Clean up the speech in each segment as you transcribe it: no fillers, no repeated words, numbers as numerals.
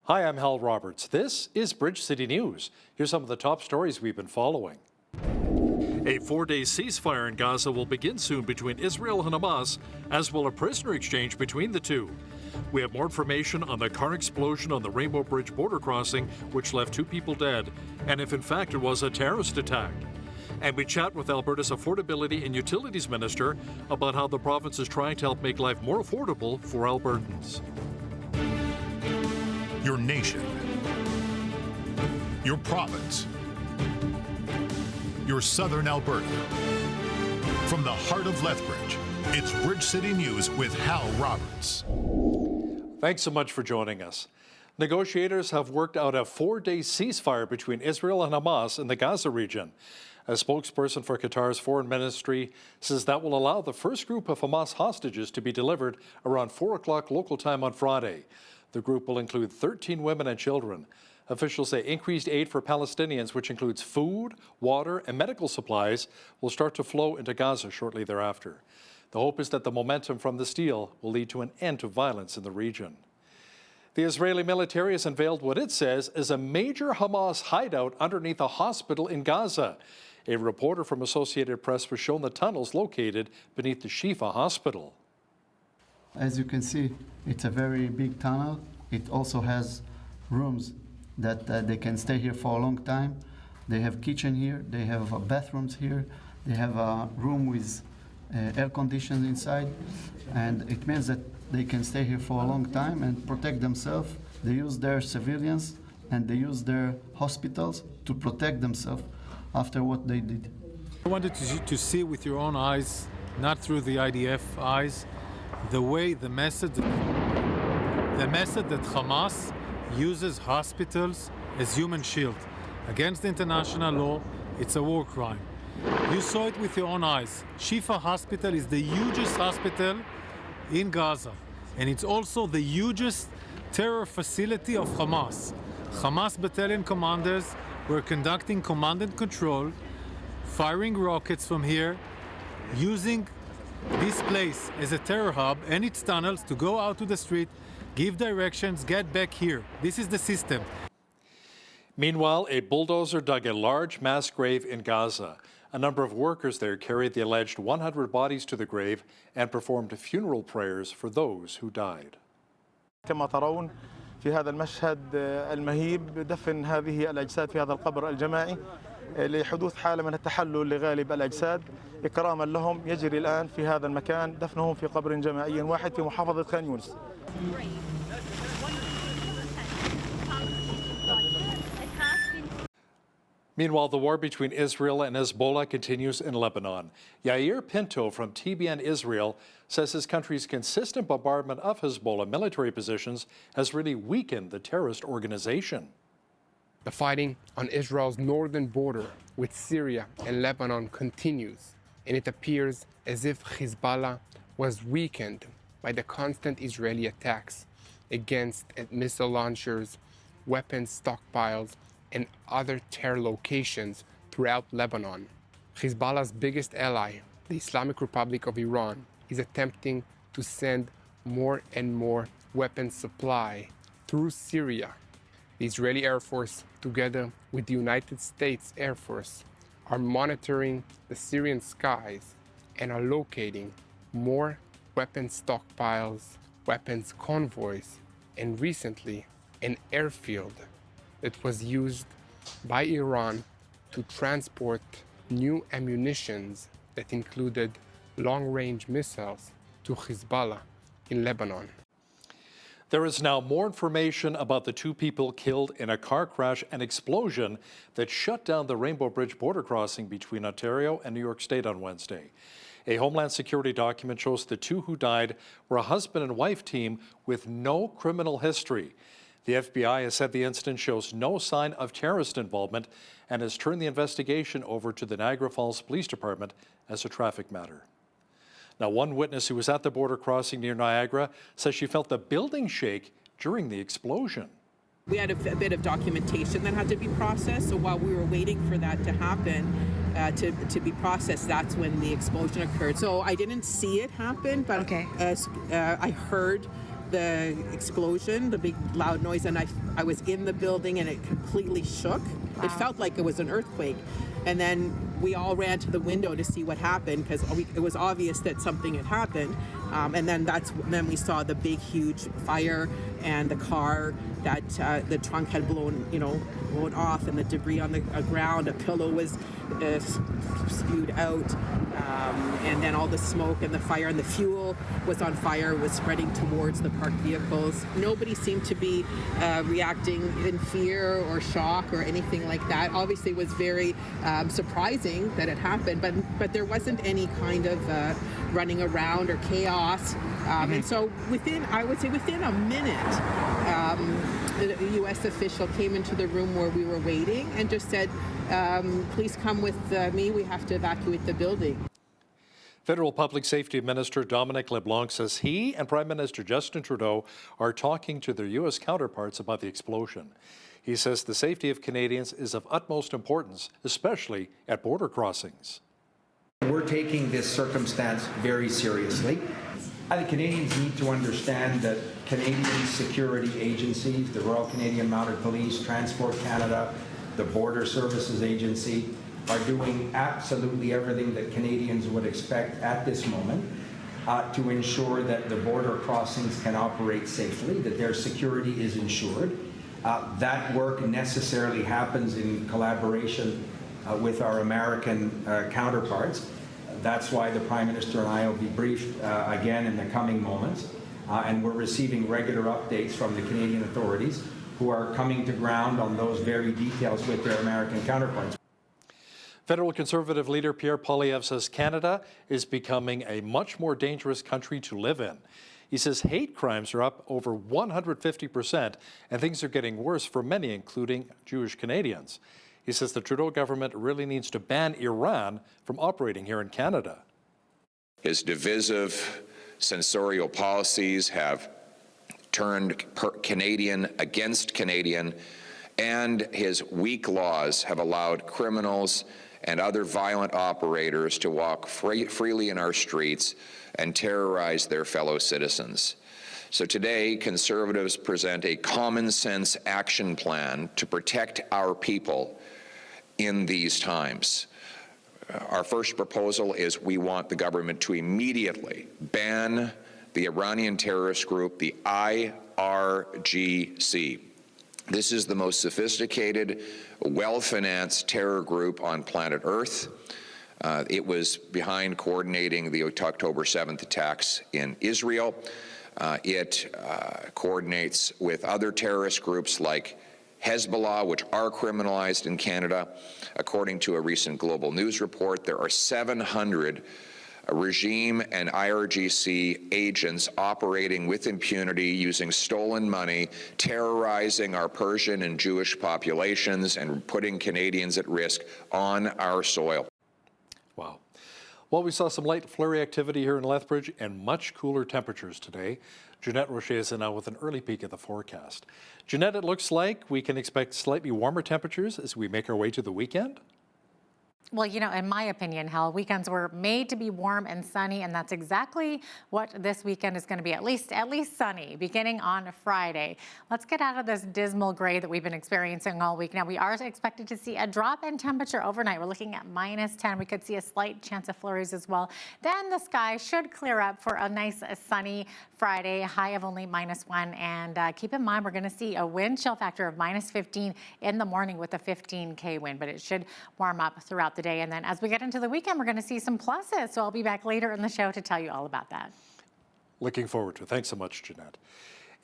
Hi, I'm Hal Roberts. This is Bridge City News. Here's some of the top stories we've been following. A 4-day ceasefire in Gaza will begin soon between Israel and Hamas, as will a prisoner exchange between the two. We have more information on the car explosion on the Rainbow Bridge border crossing, which left 2 people dead, and if in fact it was a terrorist attack. And we chat with Alberta's Affordability and Utilities Minister about how the province is trying to help make life more affordable for Albertans. Your nation, your province, your southern Alberta. From the heart of Lethbridge, it's Bridge City News with Hal Roberts. Thanks so much for joining us. Negotiators have worked out a 4-day ceasefire between Israel and Hamas in the Gaza region. A spokesperson for Qatar's foreign ministry says that will allow the first group of Hamas hostages to be delivered around 4 o'clock local time on Friday. The group will include 13 women and children. Officials say increased aid for Palestinians, which includes food, water, and medical supplies, will start to flow into Gaza shortly thereafter. The hope is that the momentum from this deal will lead to an end to violence in the region. The Israeli military has unveiled what it says is a major Hamas hideout underneath a hospital in Gaza. A reporter from Associated Press was shown the tunnels located beneath the Shifa hospital. As you can see, it's a very big tunnel. It also has rooms that they can stay here for a long time. They have kitchen here, they have bathrooms here, they have a room with air conditioning inside, and it means that they can stay here for a long time and protect themselves. They use their civilians and they use their hospitals to protect themselves after what they did. I wanted to see with your own eyes, not through the IDF eyes, the method that Hamas uses hospitals as human shield. Against international law, it's a war crime. You saw it with your own eyes. Shifa Hospital is the hugest hospital in Gaza, and it's also the hugest terror facility of Hamas. Hamas battalion commanders were conducting command and control, firing rockets from here, using this place as a terror hub and its tunnels to go out to the street, give directions, get back here. This is the system. Meanwhile, a bulldozer dug a large mass grave in Gaza. A number of workers there carried the alleged 100 bodies to the grave and performed funeral prayers for those who died. كما ترون في هذا المشهد المهيب دفن هذه الأجساد في هذا القبر الجماعي لحدوث حالة من التحلل لغالب الأجساد. إكراما لهم يجري الآن في هذا المكان دفنهم في قبر جماعي واحد في محافظة خان يونس. Meanwhile, the war between Israel and Hezbollah continues in Lebanon. Yair Pinto from TBN Israel says his country's consistent bombardment of Hezbollah military positions has really weakened the terrorist organization. The fighting on Israel's northern border with Syria and Lebanon continues, and it appears as if Hezbollah was weakened by the constant Israeli attacks against missile launchers, weapons stockpiles, and other terror locations throughout Lebanon. Hezbollah's biggest ally, the Islamic Republic of Iran, is attempting to send more and more weapons supply through Syria. The Israeli Air Force, together with the United States Air Force, are monitoring the Syrian skies and are locating more weapons stockpiles, weapons convoys, and recently an airfield that was used by Iran to transport new ammunitions that included long-range missiles to Hezbollah in Lebanon. There is now more information about the 2 people killed in a car crash and explosion that shut down the Rainbow Bridge border crossing between Ontario and New York State on Wednesday. A Homeland Security document shows the 2 who died were a husband and wife team with no criminal history. The FBI has said the incident shows no sign of terrorist involvement and has turned the investigation over to the Niagara Falls Police Department as a traffic matter. Now, one witness who was at the border crossing near Niagara says she felt the building shake during the explosion. We had a bit of documentation that had to be processed, so while we were waiting for that to happen, to be processed, that's when the explosion occurred. So I didn't see it happen, but I heard the explosion, the big loud noise, and I was in the building and it completely shook. It felt like it was an earthquake. And then we all ran to the window to see what happened because it was obvious that something had happened. And then we saw the big, huge fire and the car that the trunk had blown off, and the debris on the ground. A pillow was spewed out, and then all the smoke and the fire and the fuel was on fire, was spreading towards the parked vehicles. Nobody seemed to be reacting in fear or shock or anything like that. Obviously, it was very surprising that it happened, but there wasn't any kind of running around or chaos. And so within a minute, the U.S. official came into the room where we were waiting and just said, please come with me, we have to evacuate the building. Federal Public Safety Minister Dominic LeBlanc says he and Prime Minister Justin Trudeau are talking to their U.S. counterparts about the explosion. He says the safety of Canadians is of utmost importance, especially at border crossings. We're taking this circumstance very seriously. I think Canadians need to understand that Canadian security agencies, the Royal Canadian Mounted Police, Transport Canada, the Border Services Agency, are doing absolutely everything that Canadians would expect at this moment to ensure that the border crossings can operate safely, that their security is ensured. That work necessarily happens in collaboration with our American counterparts. That's why the Prime Minister and I will be briefed again in the coming moments. And we're receiving regular updates from the Canadian authorities who are coming to ground on those very details with their American counterparts. Federal Conservative leader Pierre Poilievre says Canada is becoming a much more dangerous country to live in. He says hate crimes are up over 150%, and things are getting worse for many, including Jewish Canadians. He says the Trudeau government really needs to ban Iran from operating here in Canada. His divisive, censorial policies have turned Canadian against Canadian, and his weak laws have allowed criminals and other violent operators to walk freely in our streets and terrorize their fellow citizens. So today, Conservatives present a common-sense action plan to protect our people in these times. Our first proposal is we want the government to immediately ban the Iranian terrorist group, the IRGC. This is the most sophisticated, well-financed terror group on planet Earth. It was behind coordinating the October 7th attacks in Israel. It coordinates with other terrorist groups like Hezbollah, which are criminalized in Canada. According to a recent Global News report, there are 700 regime and IRGC agents operating with impunity, using stolen money, terrorizing our Persian and Jewish populations, and putting Canadians at risk on our soil. Wow. Well, we saw some light flurry activity here in Lethbridge and much cooler temperatures today. Jeanette Rocher is in now with an early peek at the forecast. Jeanette, it looks like we can expect slightly warmer temperatures as we make our way to the weekend. Well, you know, in my opinion, Hal, weekends were made to be warm and sunny, and that's exactly what this weekend is going to be, at least sunny, beginning on Friday. Let's get out of this dismal gray that we've been experiencing all week. Now, we are expected to see a drop in temperature overnight. We're looking at -10. We could see a slight chance of flurries as well. Then the sky should clear up for a nice sunny Friday, high of only -1. And keep in mind, we're going to see a wind chill factor of -15 in the morning with a 15K wind, but it should warm up throughout the day. And then as we get into the weekend, we're going to see some pluses. So I'll be back later in the show to tell you all about that. Looking forward to it. Thanks so much, Jeanette.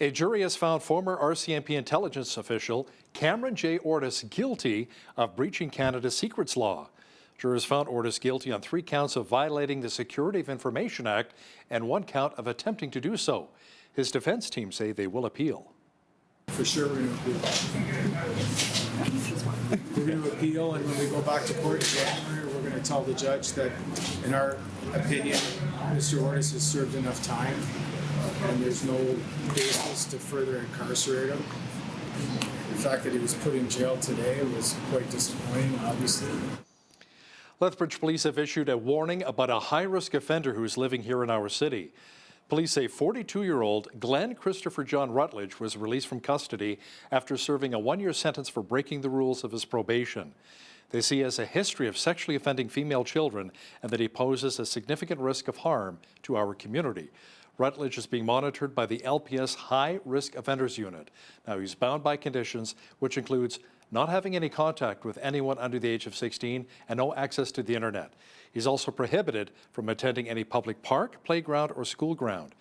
A jury has found former RCMP intelligence official Cameron J. Ortis guilty of breaching Canada's secrets law. Jurors found Ortis guilty on 3 counts of violating the Security of Information Act and 1 count of attempting to do so. His defense team say they will appeal. For sure we're going to appeal. We're going to appeal, and when we go back to court in January, we're going to tell the judge that, in our opinion, Mr. Ortis has served enough time, and there's no basis to further incarcerate him. The fact that he was put in jail today was quite disappointing, obviously. Lethbridge police have issued a warning about a high-risk offender who is living here in our city. Police say 42-year-old Glenn Christopher John Rutledge was released from custody after serving a one-year sentence for breaking the rules of his probation. They see he has a history of sexually offending female children and that he poses a significant risk of harm to our community. Rutledge is being monitored by the LPS High Risk Offenders Unit. Now, he's bound by conditions, which includes not having any contact with anyone under the age of 16 and no access to the internet. He's also prohibited from attending any public park, playground, or school ground.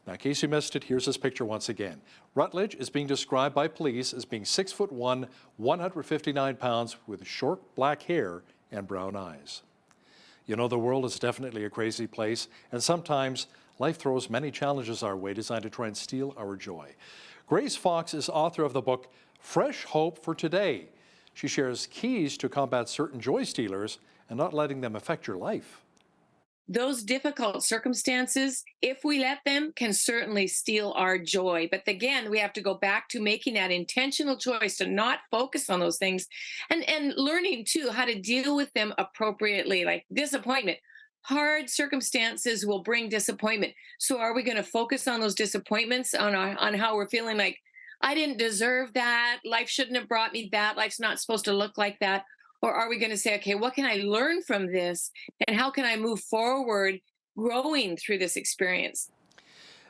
Now, in case you missed it, here's his picture once again. Rutledge is being described by police as being 6'1", 159 pounds, with short black hair and brown eyes. You know, the world is definitely a crazy place, and sometimes life throws many challenges our way designed to try and steal our joy. Grace Fox is author of the book Fresh Hope for Today. She shares keys to combat certain joy stealers and not letting them affect your life. Those difficult circumstances, if we let them, can certainly steal our joy. But again, we have to go back to making that intentional choice to not focus on those things and learning, too, how to deal with them appropriately, like disappointment. Hard circumstances will bring disappointment. So are we going to focus on those disappointments, on how we're feeling like, I didn't deserve that, life shouldn't have brought me that, life's not supposed to look like that? Or are we going to say, okay, what can I learn from this? And how can I move forward growing through this experience?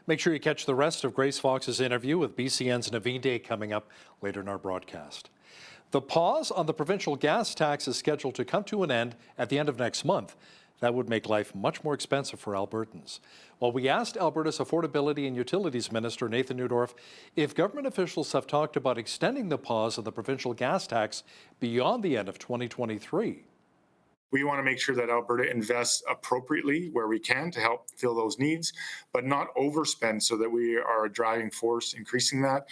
Make sure you catch the rest of Grace Fox's interview with BCN's Naveen Day coming up later in our broadcast. The pause on the provincial gas tax is scheduled to come to an end at the end of next month. That would make life much more expensive for Albertans. Well, we asked Alberta's Affordability and Utilities Minister, Nathan Neudorf, if government officials have talked about extending the pause of the provincial gas tax beyond the end of 2023. We want to make sure that Alberta invests appropriately where we can to help fill those needs, but not overspend so that we are a driving force increasing that.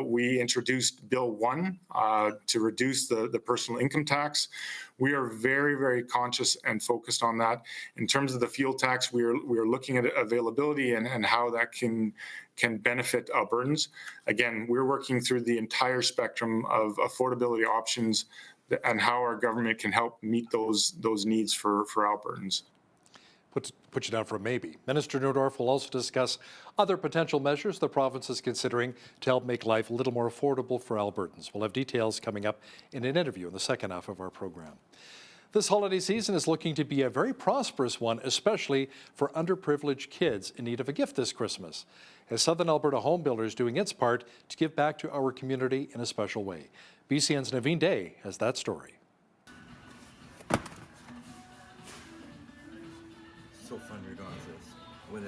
We introduced Bill 1 to reduce the personal income tax. We are very, very conscious and focused on that. In terms of the fuel tax, we are looking at availability and how that can benefit Albertans. Again, we're working through the entire spectrum of affordability options and how our government can help meet those needs for Albertans. Put you down for a maybe. Minister Neudorf will also discuss other potential measures the province is considering to help make life a little more affordable for Albertans. We'll have details coming up in an interview in the second half of our program. This holiday season is looking to be a very prosperous one, especially for underprivileged kids in need of a gift this Christmas, as Southern Alberta Home Builder is doing its part to give back to our community in a special way. BCN's Naveen Day has that story. So fun regardless when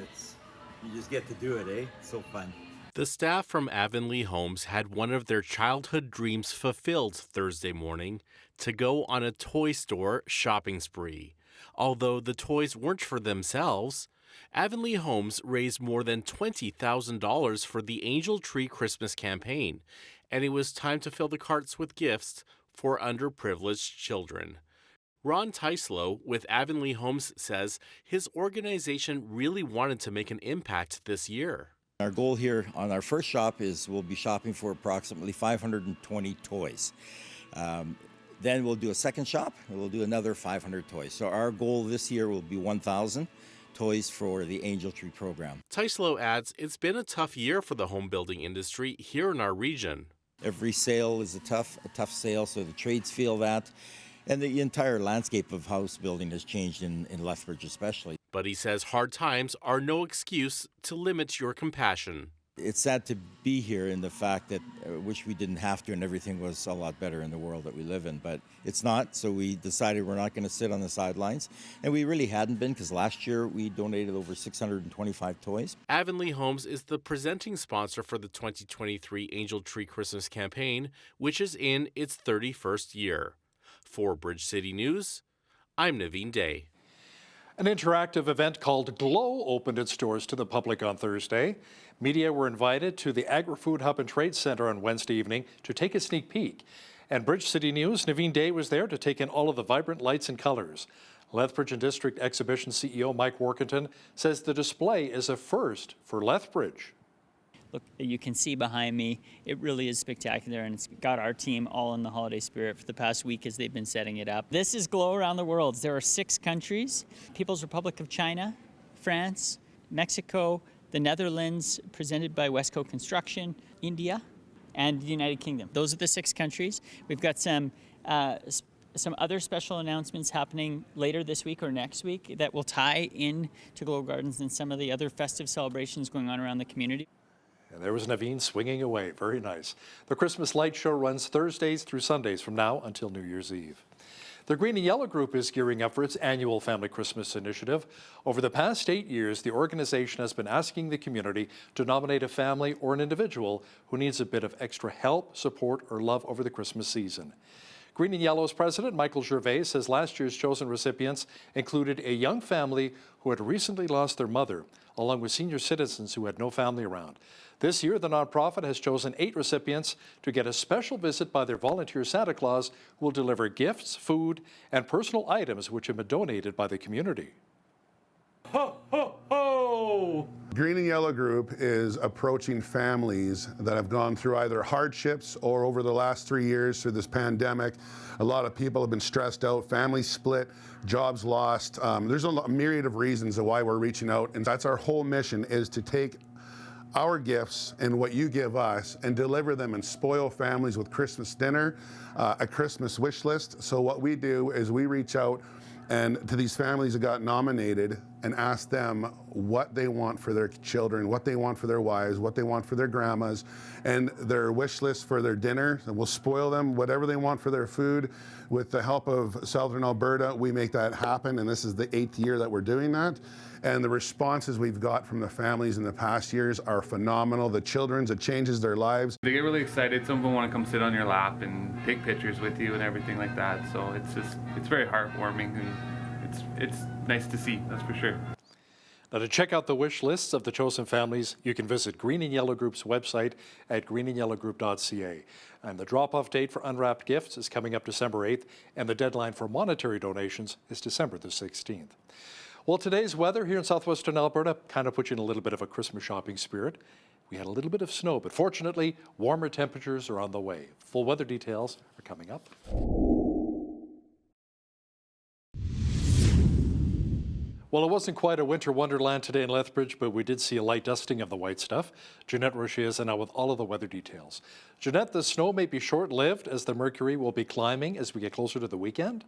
you just get to do it, eh? So fun. The staff from Avonlea Homes had one of their childhood dreams fulfilled Thursday morning to go on a toy store shopping spree. Although the toys weren't for themselves, Avonlea Homes raised more than $20,000 for the Angel Tree Christmas campaign, and it was time to fill the carts with gifts for underprivileged children. Ron Teislow with Avonlea Homes says his organization really wanted to make an impact this year. Our goal here on our first shop is we'll be shopping for approximately 520 toys. Then we'll do a second shop and we'll do another 500 toys. So our goal this year will be 1,000 toys for the Angel Tree program. Teislow adds it's been a tough year for the home building industry here in our region. Every sale is a tough sale, so the trades feel that. And the entire landscape of house building has changed in Lethbridge especially. But he says hard times are no excuse to limit your compassion. It's sad to be here in the fact that I wish we didn't have to and everything was a lot better in the world that we live in. But it's not, so we decided we're not going to sit on the sidelines. And we really hadn't been, because last year we donated over 625 toys. Avonlea Homes is the presenting sponsor for the 2023 Angel Tree Christmas campaign, which is in its 31st year. For Bridge City News, I'm Naveen Day. An interactive event called Glow opened its doors to the public on Thursday. Media were invited to the Agri-Food Hub and Trade Center on Wednesday evening to take a sneak peek. And Bridge City News, Naveen Day was there to take in all of the vibrant lights and colors. Lethbridge and District Exhibition CEO Mike Workington says the display is a first for Lethbridge. Look, you can see behind me, it really is spectacular, and it's got our team all in the holiday spirit for the past week as they've been setting it up. This is Glow around the world. There are 6 countries: People's Republic of China, France, Mexico, the Netherlands, presented by Westco Construction, India, and the United Kingdom. Those are the 6 countries. We've got some other special announcements happening later this week or next week that will tie in to Glow Gardens and some of the other festive celebrations going on around the community. And there was Naveen swinging away. Very nice. The Christmas Light Show runs Thursdays through Sundays from now until New Year's Eve. The Green and Yellow Group is gearing up for its annual Family Christmas initiative. Over the past 8 years, the organization has been asking the community to nominate a family or an individual who needs a bit of extra help, support, or love over the Christmas season. Green and Yellow's president, Michael Gervais, says last year's chosen recipients included a young family who had recently lost their mother, along with senior citizens who had no family around. This year, the nonprofit has chosen 8 recipients to get a special visit by their volunteer Santa Claus, who will deliver gifts, food, and personal items which have been donated by the community. Ho, ho, ho! Green and Yellow Group is approaching families that have gone through either hardships or over the last 3 years through this pandemic. A lot of people have been stressed out, families split, jobs lost. There's a myriad of reasons of why we're reaching out, and that's our whole mission, is to take our gifts and what you give us and deliver them and spoil families with Christmas dinner, a Christmas wish list. So what we do is we reach out and to these families that got nominated and ask them what they want for their children, what they want for their wives, what they want for their grandmas, and their wish list for their dinner. And we'll spoil them whatever they want for their food. With the help of Southern Alberta, we make that happen, and this is the 8th year that we're doing that. And the responses we've got from the families in the past years are phenomenal. The children's, it changes their lives. They get really excited. Some of them want to come sit on your lap and take pictures with you and everything like that. So it's very heartwarming, and it's nice to see, that's for sure. Now, to check out the wish lists of the chosen families, you can visit Green and Yellow Group's website at greenandyellowgroup.ca. And the drop-off date for unwrapped gifts is coming up December 8th, and the deadline for monetary donations is December the 16th. Well, today's weather here in southwestern Alberta kind of puts you in a little bit of a Christmas shopping spirit. We had a little bit of snow, but fortunately, warmer temperatures are on the way. Full weather details are coming up. Well, it wasn't quite a winter wonderland today in Lethbridge, but we did see a light dusting of the white stuff. Jeanette Rocher is now with all of the weather details. Jeanette, the snow may be short-lived as the mercury will be climbing as we get closer to the weekend.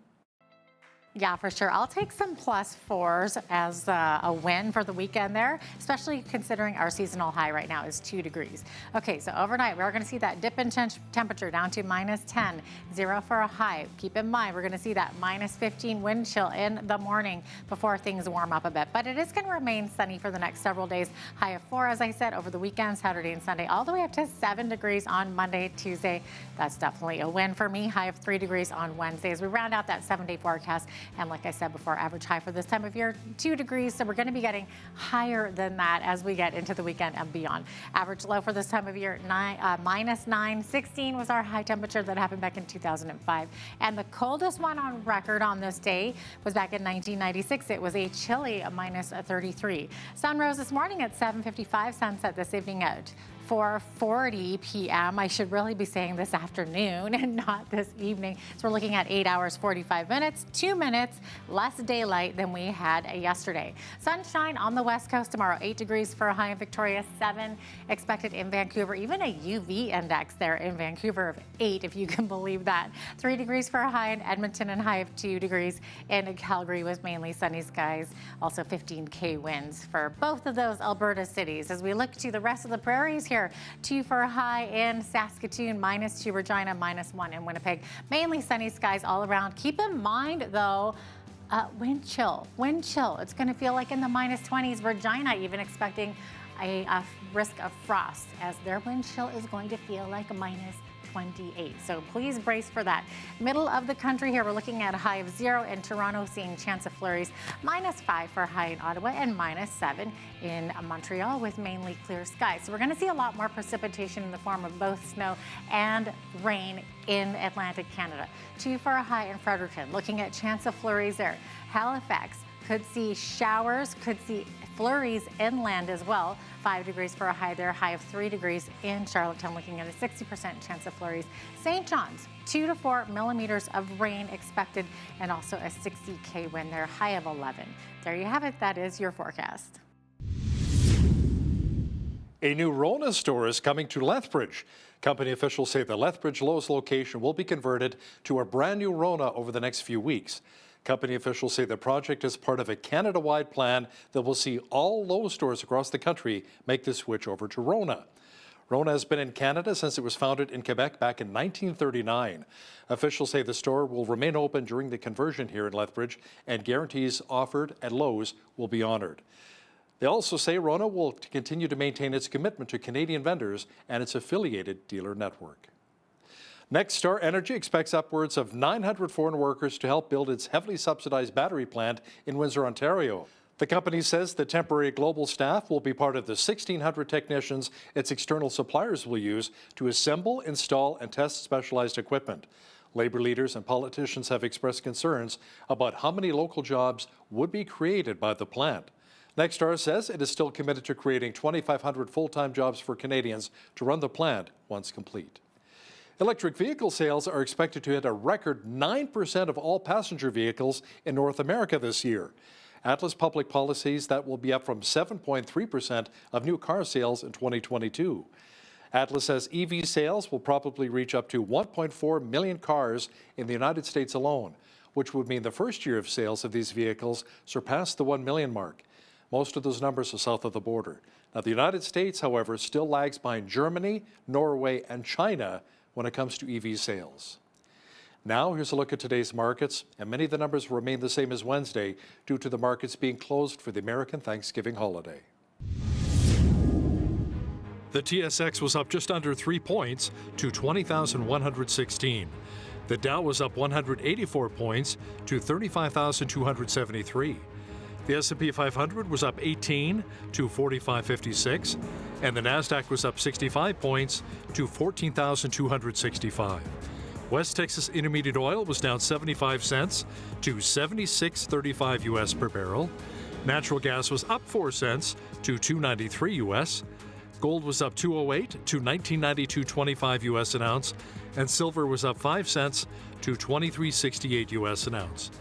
Yeah, for sure. I'll take some +4s as a win for the weekend there, especially considering our seasonal high right now is 2 degrees. Okay, so overnight, we're going to see that dip in temperature down to -10, 0 for a high. Keep in mind, we're going to see that -15 wind chill in the morning before things warm up a bit. But it is going to remain sunny for the next several days. High of 4, as I said, over the weekend, Saturday and Sunday, all the way up to 7 degrees on Monday, Tuesday. That's definitely a win for me. High of 3 degrees on Wednesday as we round out that 7-day forecast. And like I said before, average high for this time of year, 2 degrees. So we're going to be getting higher than that as we get into the weekend and beyond. Average low for this time of year, -9, 16 was our high temperature that happened back in 2005. And the coldest one on record on this day was back in 1996. It was a chilly -33. Sun rose this morning at 7:55, sunset this evening at 4:40 p.m. I should really be saying this afternoon and not this evening. So we're looking at 8 hours, 45 minutes, 2 minutes less daylight than we had yesterday. Sunshine on the west coast tomorrow, 8 degrees for a high in Victoria, 7 expected in Vancouver, even a UV index there in Vancouver of 8, if you can believe that. 3 degrees for a high in Edmonton and high of 2 degrees in Calgary with mainly sunny skies. Also 15K winds for both of those Alberta cities. As we look to the rest of the prairies here, 2 for a high in Saskatoon, -2 Regina, -1 in Winnipeg. Mainly sunny skies all around. Keep in mind, though, wind chill. It's going to feel like in the -20s. Regina even expecting a risk of frost as their wind chill is going to feel like a -28. So please brace for that. Middle of the country here, we're looking at a high of 0 in Toronto, seeing chance of flurries, -5 for a high in Ottawa and -7 in Montreal with mainly clear skies. So we're going to see a lot more precipitation in the form of both snow and rain in Atlantic Canada. 2 for a high in Fredericton, looking at chance of flurries there. Halifax could see showers, could see flurries inland as well. 5 degrees for a high there, high of 3 degrees in Charlottetown, looking at a 60% chance of flurries. St. John's, 2 to 4 millimeters of rain expected and also a 60K wind there, high of 11. There you have it. That is your forecast. A new Rona store is coming to Lethbridge. Company officials say the Lethbridge Lowe's location will be converted to a brand new Rona over the next few weeks. Company officials say the project is part of a Canada-wide plan that will see all Lowe's stores across the country make the switch over to Rona. Rona has been in Canada since it was founded in Quebec back in 1939. Officials say the store will remain open during the conversion here in Lethbridge, and guarantees offered at Lowe's will be honored. They also say Rona will continue to maintain its commitment to Canadian vendors and its affiliated dealer network. Nexstar Energy expects upwards of 900 foreign workers to help build its heavily subsidized battery plant in Windsor, Ontario. The company says the temporary global staff will be part of the 1,600 technicians its external suppliers will use to assemble, install, and test specialized equipment. Labor leaders and politicians have expressed concerns about how many local jobs would be created by the plant. Nexstar says it is still committed to creating 2,500 full-time jobs for Canadians to run the plant once complete. Electric vehicle sales are expected to hit a record 9% of all passenger vehicles in North America this year. Atlas Public Policies that will be up from 7.3% of new car sales in 2022. Atlas says EV sales will probably reach up to 1.4 million cars in the United States alone, which would mean the first year of sales of these vehicles surpassed the 1 million mark. Most of those numbers are south of the border. Now, the United States, however, still lags behind Germany, Norway, and China when it comes to EV sales. Now, here's a look at today's markets, and many of the numbers remain the same as Wednesday due to the markets being closed for the American Thanksgiving holiday. The TSX was up just under 3 points to 20,116. The Dow was up 184 points to 35,273. The S&P 500 was up 18 to 4556, and the Nasdaq was up 65 points to 14,265. West Texas Intermediate Oil was down 75 cents to 76.35 US per barrel. Natural gas was up 4 cents to 2.93 US. Gold was up 208 to 1992.25 US an ounce, and silver was up 5 cents to 23.68 US an ounce.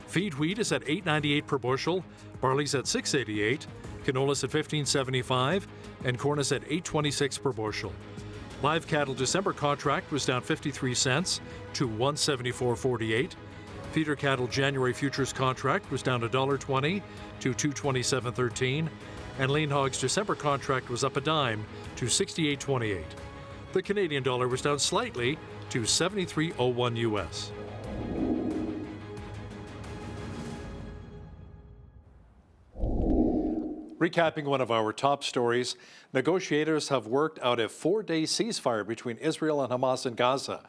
Feed wheat is at $8.98 per bushel, barley's at $6.88, canola's at $15.75, and corn is at $8.26 per bushel. Live cattle December contract was down 53 cents to $174.48. Feeder cattle January futures contract was down $1.20 to $227.13, and lean hogs December contract was up a dime to $68.28. The Canadian dollar was down slightly to 73.01 US. Recapping one of our top stories, negotiators have worked out a 4-day ceasefire between Israel and Hamas in Gaza.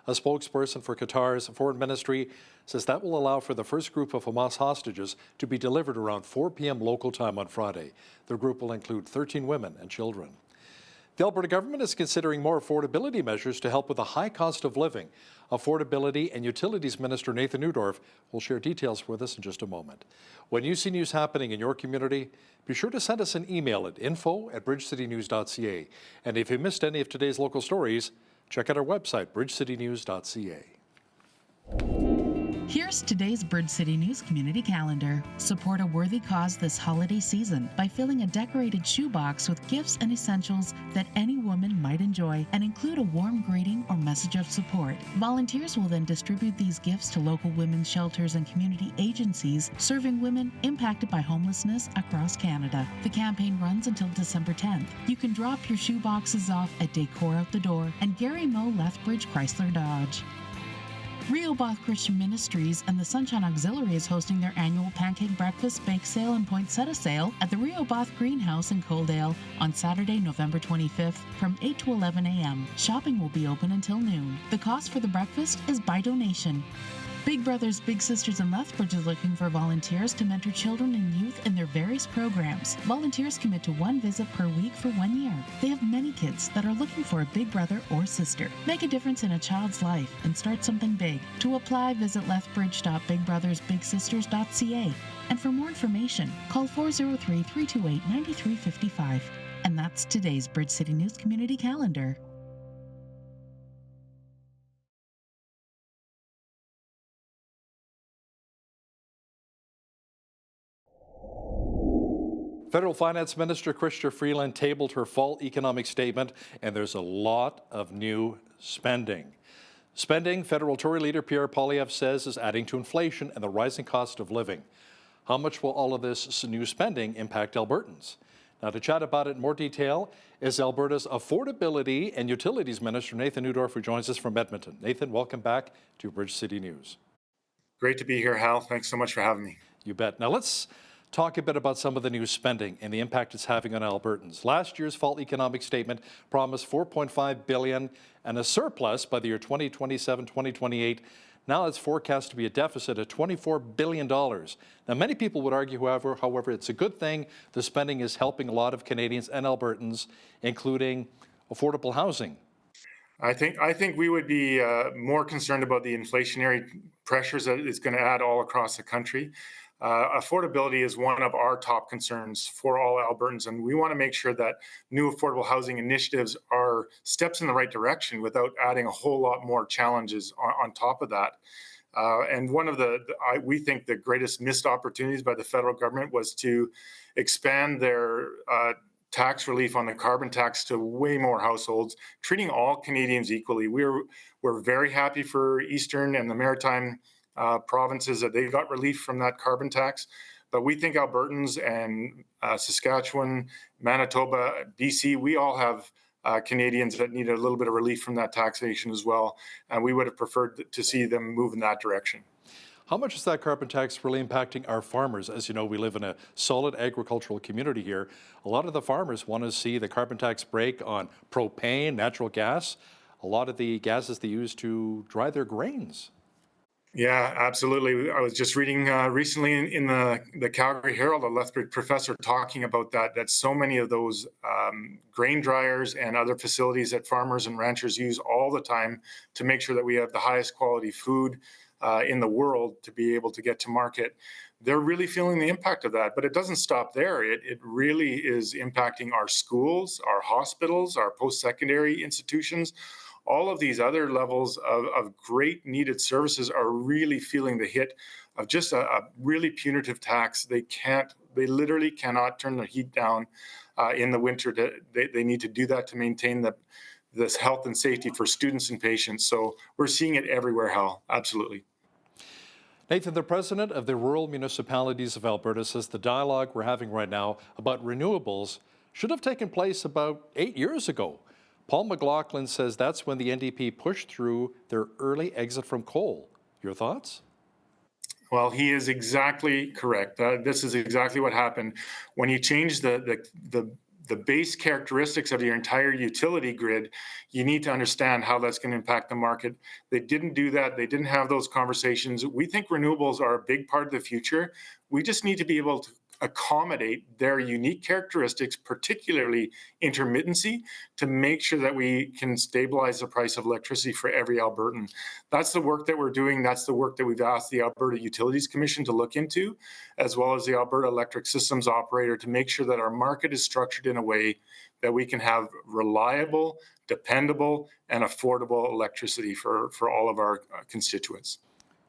A spokesperson for Qatar's foreign ministry says that will allow for the first group of Hamas hostages to be delivered around 4 p.m. local time on Friday. The group will include 13 women and children. The Alberta government is considering more affordability measures to help with the high cost of living. Affordability and Utilities Minister Nathan Neudorf will share details with us in just a moment. When you see news happening in your community, be sure to send us an email at info@bridgecitynews.ca. And if you missed any of today's local stories, check out our website, bridgecitynews.ca. Here's today's Bridge City News Community Calendar. Support a worthy cause this holiday season by filling a decorated shoebox with gifts and essentials that any woman might enjoy and include a warm greeting or message of support. Volunteers will then distribute these gifts to local women's shelters and community agencies serving women impacted by homelessness across Canada. The campaign runs until December 10th. You can drop your shoeboxes off at Decor Out the Door and Gary Moe Lethbridge Chrysler Dodge. Rehoboth Christian Ministries and the Sunshine Auxiliary is hosting their annual Pancake Breakfast, Bake Sale, and Poinsettia Sale at the Rehoboth Greenhouse in Coaldale on Saturday, November 25th from 8 to 11 a.m. Shopping will be open until noon. The cost for the breakfast is by donation. Big Brothers Big Sisters in Lethbridge is looking for volunteers to mentor children and youth in their various programs. Volunteers commit to 1 visit per week for 1 year. They have many kids that are looking for a big brother or sister. Make a difference in a child's life and start something big. To apply, visit lethbridge.bigbrothersbigsisters.ca. And for more information, call 403-328-9355. And that's today's Bridge City News Community Calendar. Federal Finance Minister Chrystia Freeland tabled her fall economic statement, and there's a lot of new spending. Spending, federal Tory leader Pierre Poilievre says, is adding to inflation and the rising cost of living. How much will all of this new spending impact Albertans? Now, to chat about it in more detail is Alberta's Affordability and Utilities Minister, Nathan Neudorf, who joins us from Edmonton. Nathan, welcome back to Bridge City News. Great to be here, Hal. Thanks so much for having me. You bet. Now, let's talk a bit about some of the new spending and the impact it's having on Albertans. Last year's fall economic statement promised $4.5 billion and a surplus by the year 2027-2028. Now it's forecast to be a deficit of $24 billion. Now, many people would argue, however, it's a good thing. The spending is helping a lot of Canadians and Albertans, including affordable housing. I think we would be more concerned about the inflationary pressures that it's going to add all across the country. Affordability is one of our top concerns for all Albertans, and we want to make sure that new affordable housing initiatives are steps in the right direction without adding a whole lot more challenges on top of that. And one of we think the greatest missed opportunities by the federal government was to expand their tax relief on the carbon tax to way more households, treating all Canadians equally. We're very happy for Eastern and the Maritime provinces that they got relief from that carbon tax. But we think Albertans and Saskatchewan, Manitoba, BC, we all have Canadians that need a little bit of relief from that taxation as well. And we would have preferred to see them move in that direction. How much is that carbon tax really impacting our farmers? As you know, we live in a solid agricultural community here. A lot of the farmers want to see the carbon tax break on propane, natural gas, a lot of the gases they use to dry their grains. Yeah, absolutely. I was just reading recently in the Calgary Herald, a Lethbridge professor talking about that so many of those grain dryers and other facilities that farmers and ranchers use all the time to make sure that we have the highest quality food in the world to be able to get to market. They're really feeling the impact of that, but it doesn't stop there. It really is impacting our schools, our hospitals, our post-secondary institutions. All of these other levels of great needed services are really feeling the hit of just a really punitive tax. They literally cannot turn the heat down in the winter. They need to do that to maintain this health and safety for students and patients. So we're seeing it everywhere, Hal. Absolutely. Nathan, the president of the Rural Municipalities of Alberta says the dialogue we're having right now about renewables should have taken place about 8 years ago. Paul McLaughlin says that's when the NDP pushed through their early exit from coal. Your thoughts? Well, he is exactly correct. This is exactly what happened. When you change the base characteristics of your entire utility grid, you need to understand how that's going to impact the market. They didn't do that. They didn't have those conversations. We think renewables are a big part of the future. We just need to be able to accommodate their unique characteristics, particularly intermittency, to make sure that we can stabilize the price of electricity for every Albertan. That's the work that we're doing. That's the work that we've asked the Alberta Utilities Commission to look into, as well as the Alberta Electric Systems Operator, to make sure that our market is structured in a way that we can have reliable, dependable, and affordable electricity for all of our constituents.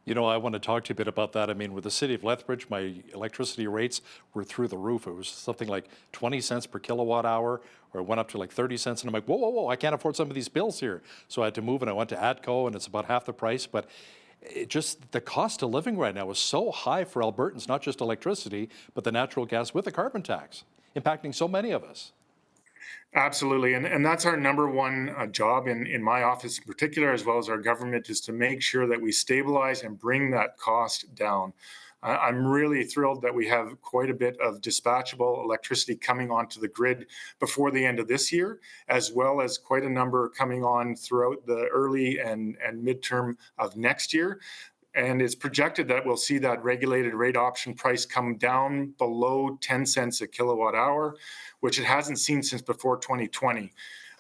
You know, I want to talk to you a bit about that. I mean, with the city of Lethbridge, my electricity rates were through the roof. It was something like 20 cents per kilowatt hour, or it went up to like 30 cents. And I'm like, whoa, I can't afford some of these bills here. So I had to move, and I went to ATCO, and it's about half the price. But the cost of living right now is so high for Albertans, not just electricity, but the natural gas with the carbon tax, impacting so many of us. Absolutely. And that's our number one job in my office in particular, as well as our government, is to make sure that we stabilize and bring that cost down. I'm really thrilled that we have quite a bit of dispatchable electricity coming onto the grid before the end of this year, as well as quite a number coming on throughout the early and midterm of next year. And it's projected that we'll see that regulated rate option price come down below 10 cents a kilowatt hour, which it hasn't seen since before 2020.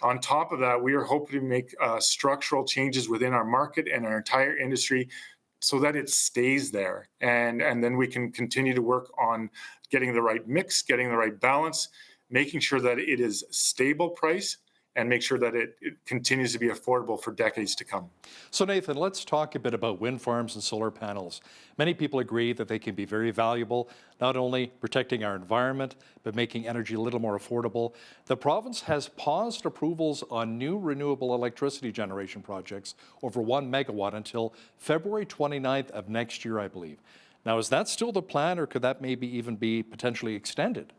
On top of that, we are hoping to make structural changes within our market and our entire industry so that it stays there. And then we can continue to work on getting the right mix, getting the right balance, making sure that it is stable price and make sure that it continues to be affordable for decades to come. So Nathan, let's talk a bit about wind farms and solar panels. Many people agree that they can be very valuable, not only protecting our environment, but making energy a little more affordable. The province has paused approvals on new renewable electricity generation projects over 1 megawatt until February 29th of next year, I believe. Now, is that still the plan, or could that maybe even be potentially extended?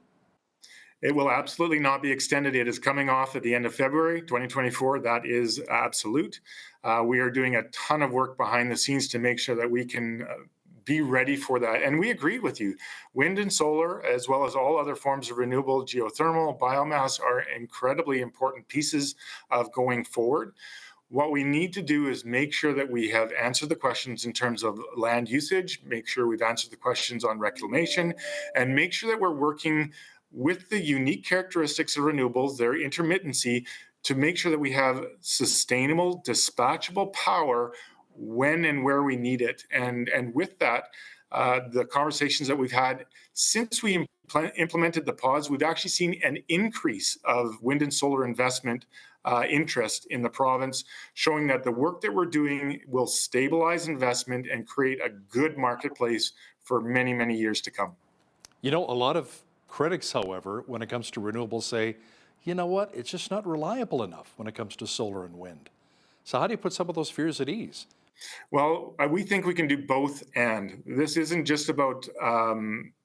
It will absolutely not be extended. It is coming off at the end of February 2024. That is absolute. We are doing a ton of work behind the scenes to make sure that we can be ready for that. And we agree with you. Wind and solar, as well as all other forms of renewable, geothermal, biomass, are incredibly important pieces of going forward. What we need to do is make sure that we have answered the questions in terms of land usage, make sure we've answered the questions on reclamation, and make sure that we're working with the unique characteristics of renewables, their intermittency, to make sure that we have sustainable, dispatchable power when and where we need it. And with that, the conversations that we've had since we implemented the pause, we've actually seen an increase of wind and solar investment interest in the province, showing that the work that we're doing will stabilize investment and create a good marketplace for many, many years to come. You know, a lot of critics, however, when it comes to renewables say, you know what, it's just not reliable enough when it comes to solar and wind. So how do you put some of those fears at ease? Well, we think we can do both, and this isn't just about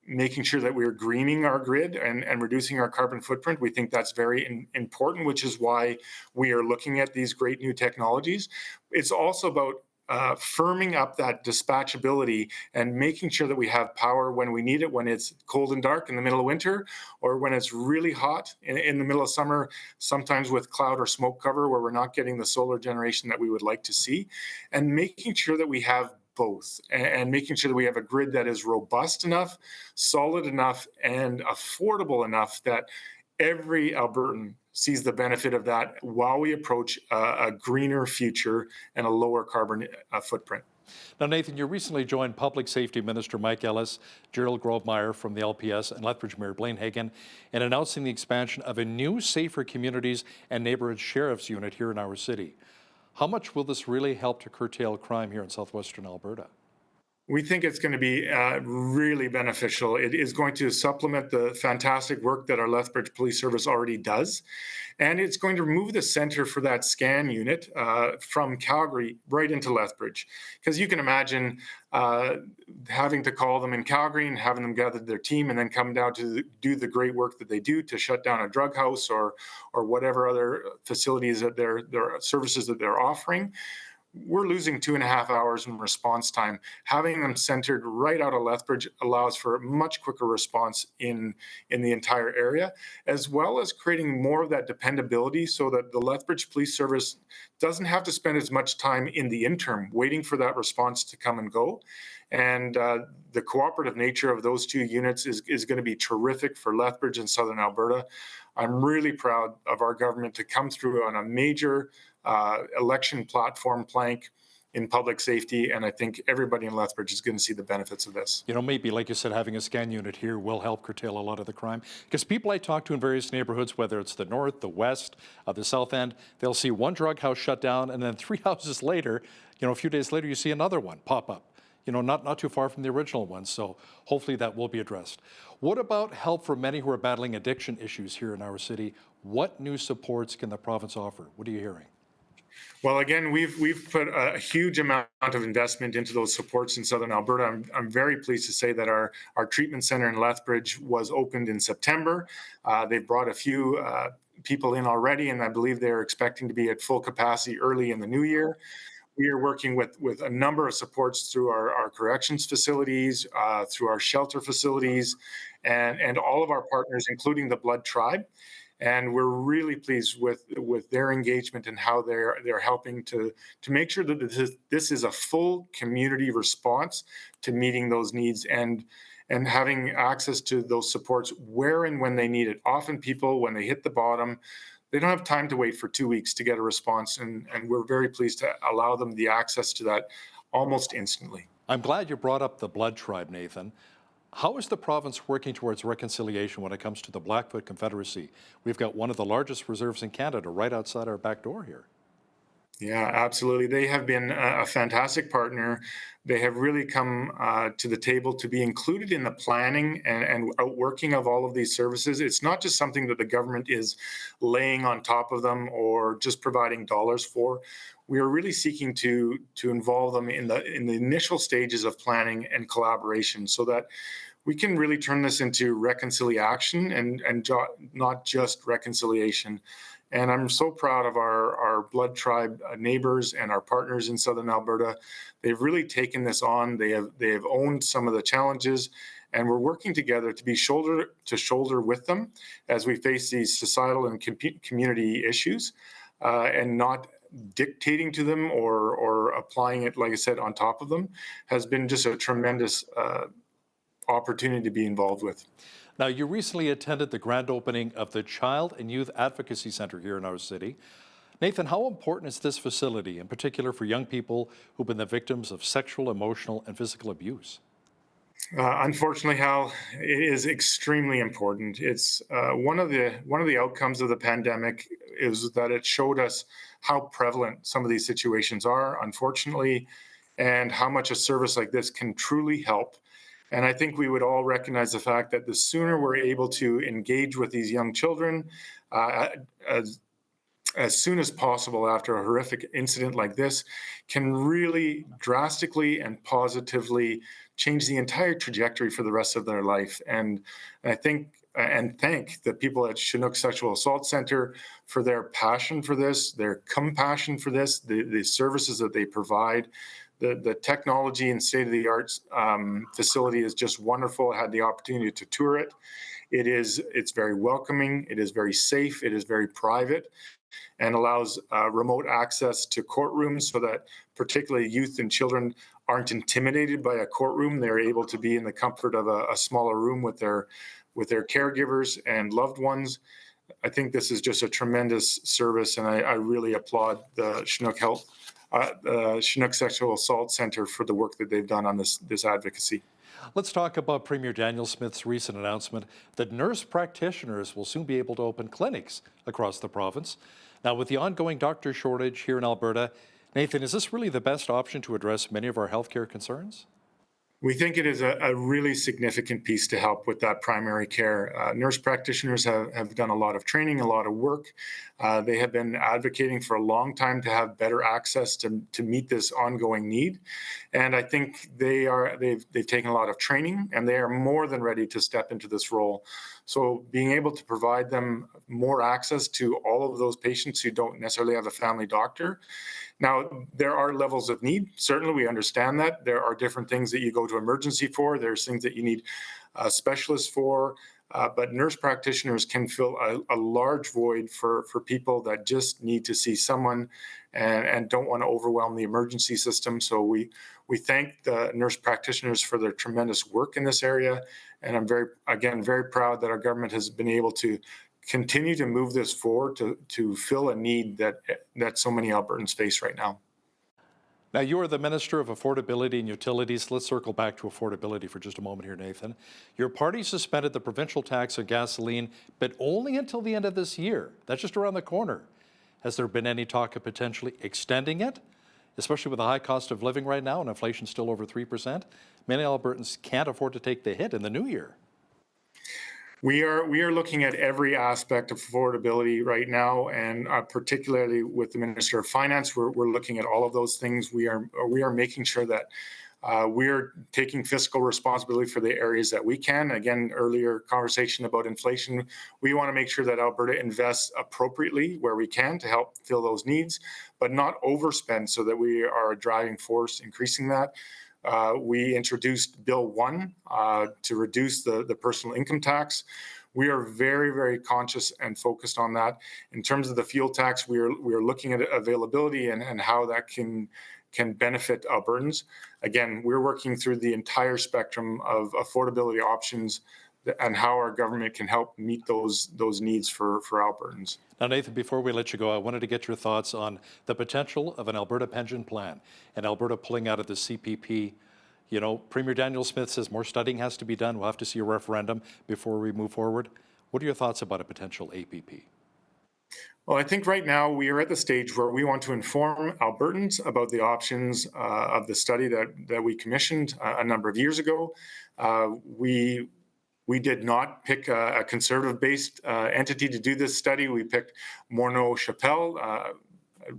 making sure that we're greening our grid and reducing our carbon footprint. We think that's very important, which is why we are looking at these great new technologies. It's also about firming up that dispatchability and making sure that we have power when we need it, when it's cold and dark in the middle of winter, or when it's really hot in the middle of summer, sometimes with cloud or smoke cover where we're not getting the solar generation that we would like to see, and making sure that we have both, and making sure that we have a grid that is robust enough, solid enough, and affordable enough that every Albertan sees the benefit of that while we approach a greener future and a lower carbon footprint. Now, Nathan, you recently joined Public Safety Minister Mike Ellis, Gerald Grovemeyer from the LPS, and Lethbridge Mayor Blaine Hagan in announcing the expansion of a new Safer Communities and Neighbourhood Sheriff's Unit here in our city. How much will this really help to curtail crime here in southwestern Alberta? We think it's going to be really beneficial. It is going to supplement the fantastic work that our Lethbridge Police Service already does. And it's going to move the center for that scan unit from Calgary right into Lethbridge. Because you can imagine having to call them in Calgary and having them gather their team and then come down to do the great work that they do to shut down a drug house or whatever other facilities that their services that they're offering. We're losing 2.5 hours in response time. Having them centered right out of Lethbridge allows for a much quicker response in the entire area, as well as creating more of that dependability so that the Lethbridge Police Service doesn't have to spend as much time in the interim waiting for that response to come and go. And the cooperative nature of those two units is going to be terrific for Lethbridge and Southern Alberta. I'm really proud of our government to come through on a major election platform plank in public safety, and I think everybody in Lethbridge is going to see the benefits of this. You know, maybe, like you said, having a scan unit here will help curtail a lot of the crime. Because people I talk to in various neighborhoods, whether it's the north, the west, the south end, they'll see one drug house shut down, and then 3 houses later, you know, a few days later, you see another one pop up. You know, not too far from the original one, so hopefully that will be addressed. What about help for many who are battling addiction issues here in our city? What new supports can the province offer? What are you hearing? Well, again, we've put a huge amount of investment into those supports in Southern Alberta. I'm very pleased to say that our treatment center in Lethbridge was opened in September. They've brought a few people in already, and I believe they're expecting to be at full capacity early in the new year. We are working with a number of supports through our corrections facilities, through our shelter facilities, and all of our partners, including the Blood Tribe. And we're really pleased with their engagement and how they're helping to make sure that this is a full community response to meeting those needs and having access to those supports where and when they need it. Often people, when they hit the bottom, they don't have time to wait for 2 weeks to get a response, and we're very pleased to allow them the access to that almost instantly. I'm glad you brought up the Blood Tribe, Nathan. How is the province working towards reconciliation when it comes to the Blackfoot Confederacy? We've got one of the largest reserves in Canada right outside our back door here. Yeah, absolutely. They have been a fantastic partner. They have really come to the table to be included in the planning and outworking of all of these services. It's not just something that the government is laying on top of them or just providing dollars for. We are really seeking to involve them in the initial stages of planning and collaboration so that we can really turn this into reconciliation and not just reconciliation. And I'm so proud of our Blood Tribe neighbors and our partners in Southern Alberta. They've really taken this on. They have owned some of the challenges, and we're working together to be shoulder to shoulder with them as we face these societal and community issues, and not dictating to them or applying it, like I said, on top of them, has been just a tremendous opportunity to be involved with. Now, you recently attended the grand opening of the Child and Youth Advocacy Center here in our city. Nathan, how important is this facility, in particular for young people who've been the victims of sexual, emotional, and physical abuse? Unfortunately, Hal, it is extremely important. It's one of the outcomes of the pandemic is that it showed us how prevalent some of these situations are, unfortunately, and how much a service like this can truly help. And I think we would all recognize the fact that the sooner we're able to engage with these young children as soon as possible after a horrific incident like this can really drastically and positively change the entire trajectory for the rest of their life. And I think and thank the people at Chinook Sexual Assault Center for their passion for this, their compassion for this, the services that they provide. The technology and state-of-the-art facility is just wonderful. I had the opportunity to tour it. It's very welcoming. It is very safe. It is very private and allows remote access to courtrooms so that particularly youth and children aren't intimidated by a courtroom. They're able to be in the comfort of a smaller room with their caregivers and loved ones. I think this is just a tremendous service, and I really applaud the Chinook Sexual Assault Center for the work that they've done on this advocacy. Let's talk about Premier Daniel Smith's recent announcement that nurse practitioners will soon be able to open clinics across the province. Now, with the ongoing doctor shortage here in Alberta, Nathan, is this really the best option to address many of our healthcare concerns? We think it is a really significant piece to help with that primary care. Nurse practitioners have done a lot of training, a lot of work. They have been advocating for a long time to have better access to meet this ongoing need. And I think they've taken a lot of training, and they are more than ready to step into this role. So being able to provide them more access to all of those patients who don't necessarily have a family doctor. Now, there are levels of need. Certainly, we understand that. There are different things that you go to emergency for. There's things that you need specialists for. But nurse practitioners can fill a large void for people that just need to see someone and don't want to overwhelm the emergency system. So we thank the nurse practitioners for their tremendous work in this area. And I'm very proud that our government has been able to continue to move this forward to fill a need that so many Albertans face right now. Now, you are the Minister of Affordability and Utilities. Let's circle back to affordability for just a moment here, Nathan. Your party suspended the provincial tax on gasoline, but only until the end of this year. That's just around the corner. Has there been any talk of potentially extending it, especially with the high cost of living right now and inflation still over 3%? Many Albertans can't afford to take the hit in the new year. We are looking at every aspect of affordability right now, and particularly with the Minister of Finance, we're looking at all of those things. We are making sure that we're taking fiscal responsibility for the areas that we can. Again, earlier conversation about inflation, we want to make sure that Alberta invests appropriately where we can to help fill those needs, but not overspend so that we are a driving force increasing that. We introduced Bill 1 to reduce the personal income tax. We are very, very conscious and focused on that. In terms of the fuel tax, we are looking at availability and how that can benefit Albertans. Again, we're working through the entire spectrum of affordability options and how our government can help meet those needs for Albertans. Now, Nathan, before we let you go, I wanted to get your thoughts on the potential of an Alberta pension plan and Alberta pulling out of the CPP You know, Premier Daniel Smith says more studying has to be done. We'll have to see a referendum before we move forward. What are your thoughts about a potential APP? Well, I think right now we are at the stage where we want to inform Albertans about the options of the study that we commissioned a number of years ago. We did not pick a conservative-based entity to do this study. We picked Morneau Chappelle,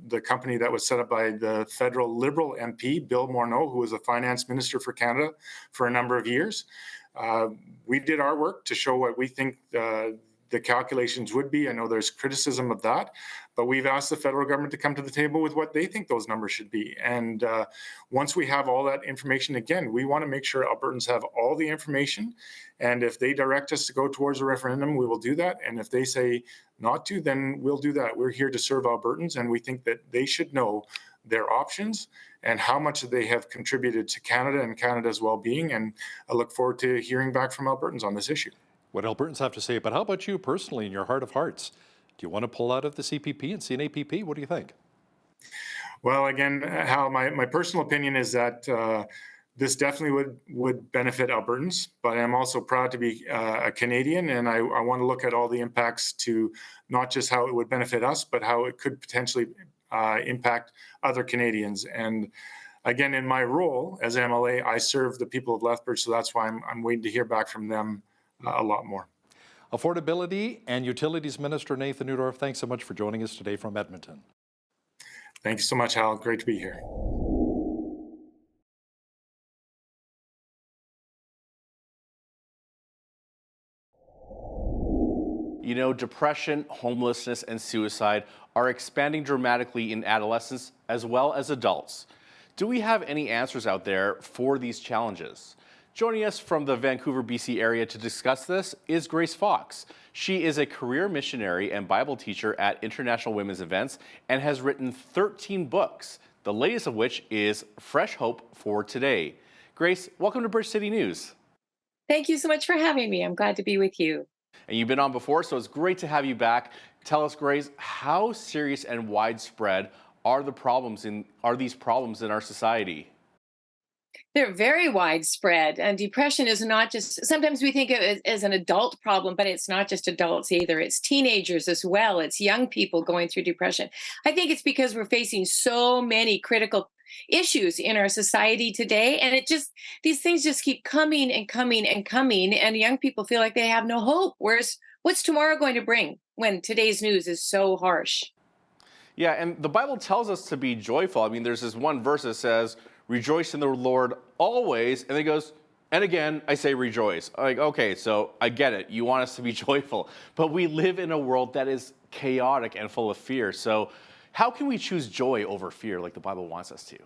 the company that was set up by the federal Liberal MP, Bill Morneau, who was the finance minister for Canada for a number of years. We did our work to show what we think the calculations would be. I know there's criticism of that, but we've asked the federal government to come to the table with what they think those numbers should be. And once we have all that information, again, we want to make sure Albertans have all the information. And if they direct us to go towards a referendum, we will do that. And if they say not to, then we'll do that. We're here to serve Albertans, and we think that they should know their options and how much they have contributed to Canada and Canada's well-being. And I look forward to hearing back from Albertans on this issue. What Albertans have to say, but how about you personally in your heart of hearts? Do you want to pull out of the CPP and see an APP? What do you think? Well, again, Hal, my personal opinion is that this definitely would benefit Albertans, but I'm also proud to be a Canadian, and I want to look at all the impacts to not just how it would benefit us, but how it could potentially impact other Canadians. And again, in my role as MLA, I serve the people of Lethbridge, so that's why I'm waiting to hear back from them a lot more. Affordability and Utilities Minister Nathan Neudorf, thanks so much for joining us today from Edmonton. Thank you so much, Hal. Great to be here. You know, depression, homelessness, and suicide are expanding dramatically in adolescents as well as adults. Do we have any answers out there for these challenges? Joining us from the Vancouver, BC area to discuss this is Grace Fox. She is a career missionary and Bible teacher at International Women's Events and has written 13 books, the latest of which is Fresh Hope for Today. Grace, welcome to Bridge City News. Thank you so much for having me. I'm glad to be with you. And you've been on before, so it's great to have you back. Tell us, Grace, how serious and widespread are these problems in our society? They're very widespread, and depression is not just, sometimes we think of it as an adult problem, but it's not just adults either. It's teenagers as well. It's young people going through depression. I think it's because we're facing so many critical issues in our society today, and these things just keep coming and coming and coming, and young people feel like they have no hope. What's tomorrow going to bring when today's news is so harsh? Yeah, and the Bible tells us to be joyful. I mean, there's this one verse that says, rejoice in the Lord always, and then it goes, and again, I say rejoice. Like, okay, so I get it. You want us to be joyful, but we live in a world that is chaotic and full of fear. So how can we choose joy over fear like the Bible wants us to?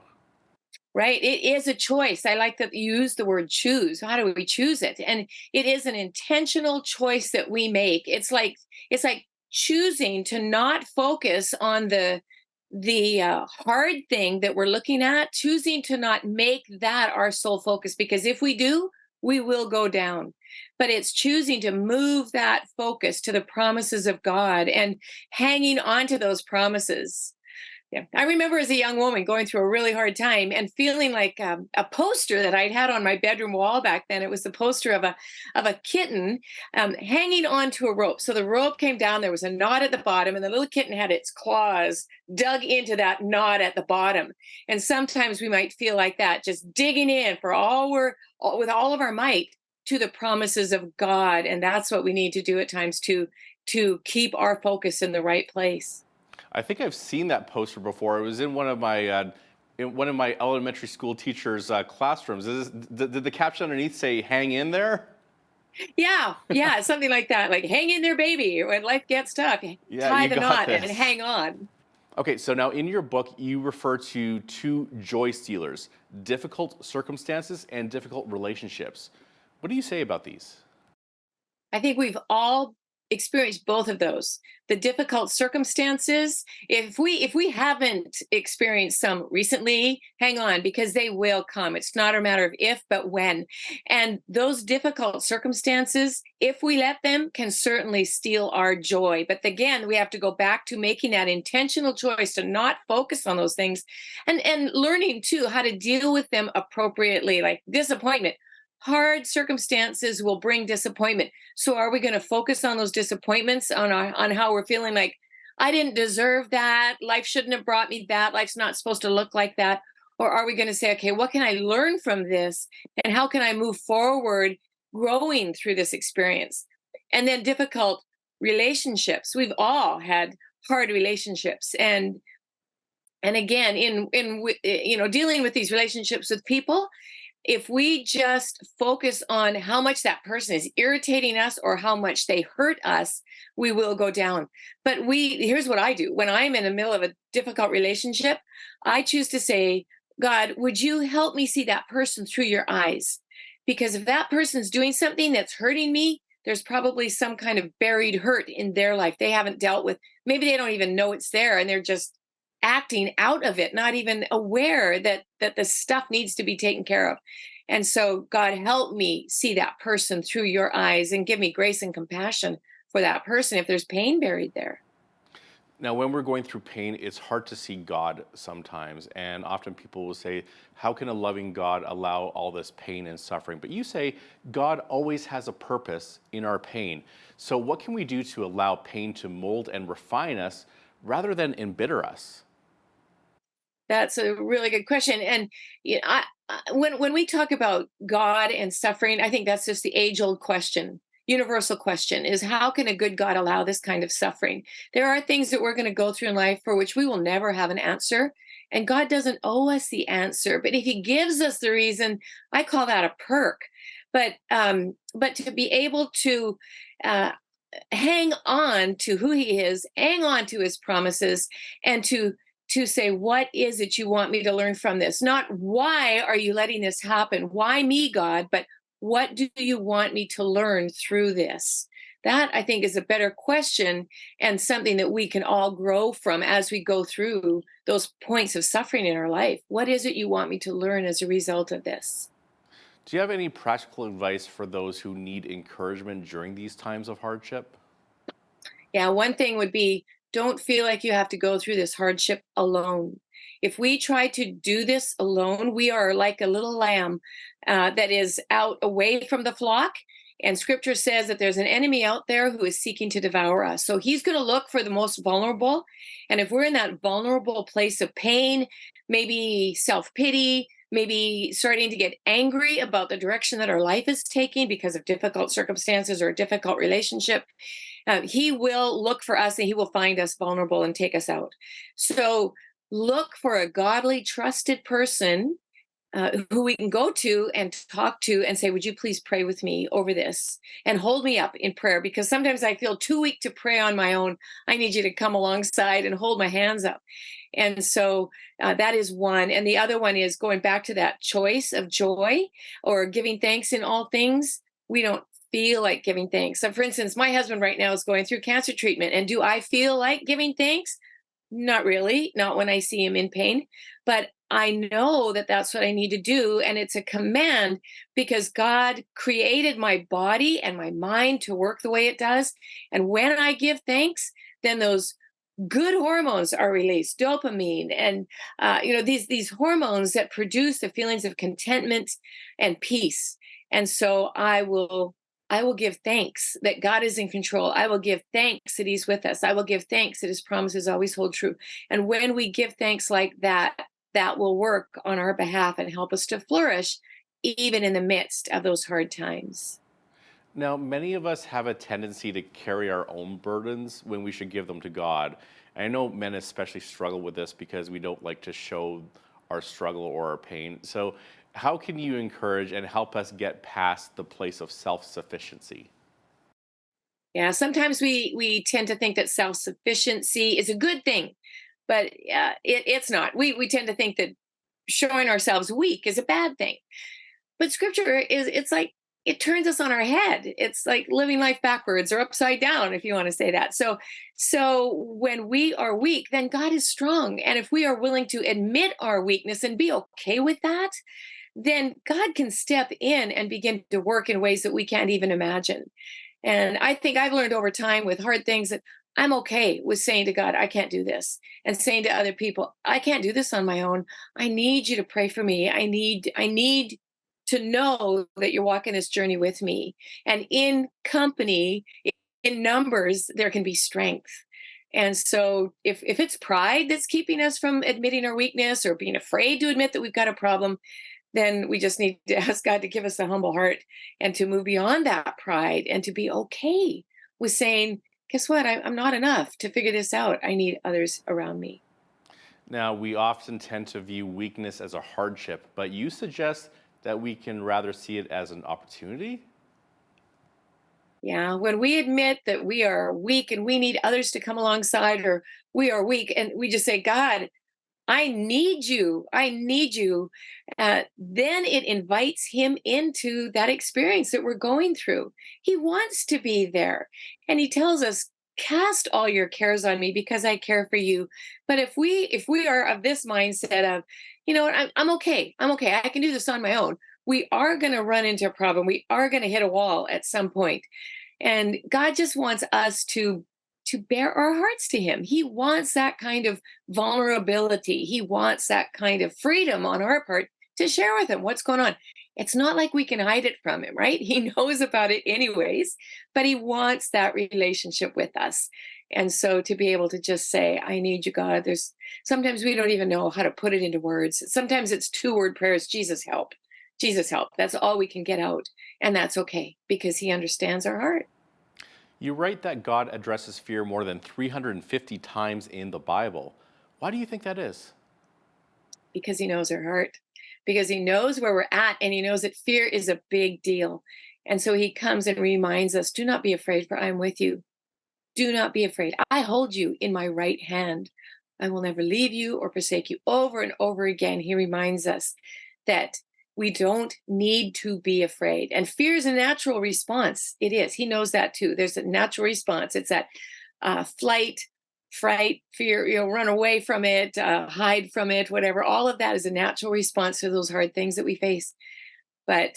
Right. It is a choice. I like that you use the word choose. How do we choose it? And it is an intentional choice that we make. It's like choosing to not focus on the hard thing that we're looking at, choosing to not make that our sole focus, because if we do, we will go down. But it's choosing to move that focus to the promises of God and hanging on to those promises. Yeah, I remember as a young woman going through a really hard time and feeling like a poster that I'd had on my bedroom wall back then. It was the poster of a kitten hanging onto a rope. So the rope came down, there was a knot at the bottom, and the little kitten had its claws dug into that knot at the bottom. And sometimes we might feel like that, just digging in with all of our might to the promises of God. And that's what we need to do at times to keep our focus in the right place. I think I've seen that poster before. It was in one of my elementary school teachers' classrooms. Did the caption underneath say "Hang in there"? Yeah, something like that. Like "Hang in there, baby. When life gets tough, Yeah, tie you the got knot this. and hang on." Okay, so now in your book, you refer to two joy stealers: difficult circumstances and difficult relationships. What do you say about these? I think we've all experienced both of those. The difficult circumstances, if we haven't experienced some recently, hang on, because they will come. It's not a matter of if, but when. And those difficult circumstances, if we let them, can certainly steal our joy. But again, we have to go back to making that intentional choice to not focus on those things, and learning too how to deal with them appropriately, like disappointment. Hard circumstances will bring disappointment. So are we going to focus on those disappointments, on how we're feeling like, I didn't deserve that, life shouldn't have brought me that, life's not supposed to look like that? Or are we going to say, okay, what can I learn from this, and how can I move forward growing through this experience? And then difficult relationships. We've all had hard relationships, and again, in dealing with these relationships with people, if we just focus on how much that person is irritating us or how much they hurt us, we will go down. But here's what I do. When I'm in the middle of a difficult relationship, I choose to say, God, would you help me see that person through your eyes? Because if that person's doing something that's hurting me, there's probably some kind of buried hurt in their life they haven't dealt with. Maybe they don't even know it's there, and they're just acting out of it, not even aware that the stuff needs to be taken care of. And so, God, help me see that person through your eyes, and give me grace and compassion for that person if there's pain buried there. Now, when we're going through pain, it's hard to see God sometimes. And often people will say, how can a loving God allow all this pain and suffering? But you say God always has a purpose in our pain. So what can we do to allow pain to mold and refine us rather than embitter us? That's a really good question. And when we talk about God and suffering, I think that's just the age-old question, universal question, is how can a good God allow this kind of suffering? There are things that we're going to go through in life for which we will never have an answer. And God doesn't owe us the answer. But if he gives us the reason, I call that a perk. But to be able to hang on to who he is, hang on to his promises, and to say, what is it you want me to learn from this? Not why are you letting this happen? Why me, God? But what do you want me to learn through this? That, I think, is a better question, and something that we can all grow from as we go through those points of suffering in our life. What is it you want me to learn as a result of this? Do you have any practical advice for those who need encouragement during these times of hardship? Yeah, one thing would be, don't feel like you have to go through this hardship alone. If we try to do this alone, we are like a little lamb that is out away from the flock. And scripture says that there's an enemy out there who is seeking to devour us. So he's going to look for the most vulnerable. And if we're in that vulnerable place of pain, maybe self-pity, maybe starting to get angry about the direction that our life is taking because of difficult circumstances or a difficult relationship, he will look for us, and he will find us vulnerable and take us out. So look for a godly, trusted person who we can go to and talk to and say, would you please pray with me over this and hold me up in prayer? Because sometimes I feel too weak to pray on my own. I need you to come alongside and hold my hands up. And so that is one. And the other one is going back to that choice of joy or giving thanks in all things. We don't feel like giving thanks. So for instance, my husband right now is going through cancer treatment. And do I feel like giving thanks? Not really, not when I see him in pain, but I know that that's what I need to do. And it's a command, because God created my body and my mind to work the way it does. And when I give thanks, then those good hormones are released, dopamine, and these hormones that produce the feelings of contentment and peace. And so I will give thanks that God is in control. I will give thanks that he's with us. I will give thanks that his promises always hold true. And when we give thanks like that, that will work on our behalf and help us to flourish even in the midst of those hard times. Now, many of us have a tendency to carry our own burdens when we should give them to God. And I know men especially struggle with this because we don't like to show our struggle or our pain. So how can you encourage and help us get past the place of self-sufficiency? Yeah, sometimes we tend to think that self-sufficiency is a good thing, but it's not. We tend to think that showing ourselves weak is a bad thing. But scripture it's like, it turns us on our head. It's like living life backwards or upside down, if you want to say that. So when we are weak, then God is strong. And if we are willing to admit our weakness and be okay with that, then God can step in and begin to work in ways that we can't even imagine. And I think I've learned over time with hard things that I'm okay with saying to God, I can't do this, and saying to other people, I can't do this on my own. I need you to pray for me. I need to know that you're walking this journey with me. And in company, in numbers, there can be strength. And so if it's pride that's keeping us from admitting our weakness or being afraid to admit that we've got a problem, then we just need to ask God to give us a humble heart and to move beyond that pride and to be okay with saying, guess what? I'm not enough to figure this out. I need others around me. Now, we often tend to view weakness as a hardship, but you suggest that we can rather see it as an opportunity? Yeah, when we admit that we are weak and we need others to come alongside, or we are weak and we just say, God, I need you. I need you. Then it invites him into that experience that we're going through. He wants to be there. And he tells us, cast all your cares on me because I care for you. But if we are of this mindset of, you know what, I'm okay. I'm okay. I can do this on my own. We are going to run into a problem. We are going to hit a wall at some point. And God just wants us to bare our hearts to him. He wants that kind of vulnerability. He wants that kind of freedom on our part to share with him what's going on. It's not like we can hide it from him, right? He knows about it anyways, but he wants that relationship with us. And so to be able to just say, I need you, God, sometimes we don't even know how to put it into words. Sometimes it's 2-word prayers, Jesus help, Jesus help. That's all we can get out. And that's okay because he understands our heart. You write that God addresses fear more than 350 times in the Bible. Why do you think that is? Because he knows our heart, because he knows where we're at, and he knows that fear is a big deal. And so he comes and reminds us, do not be afraid, for I am with you. Do not be afraid. I hold you in my right hand. I will never leave you or forsake you. Over and over again, he reminds us that we don't need to be afraid. And fear is a natural response. It is. He knows that too. There's a natural response. It's that flight, fright, fear, run away from it, hide from it, whatever. All of that is a natural response to those hard things that we face. But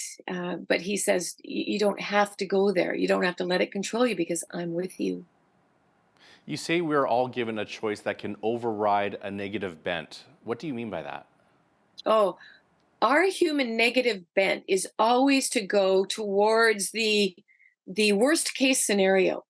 he says, you don't have to go there. You don't have to let it control you because I'm with you. You say we're all given a choice that can override a negative bent. What do you mean by that? Oh, our human negative bent is always to go towards the worst case scenario.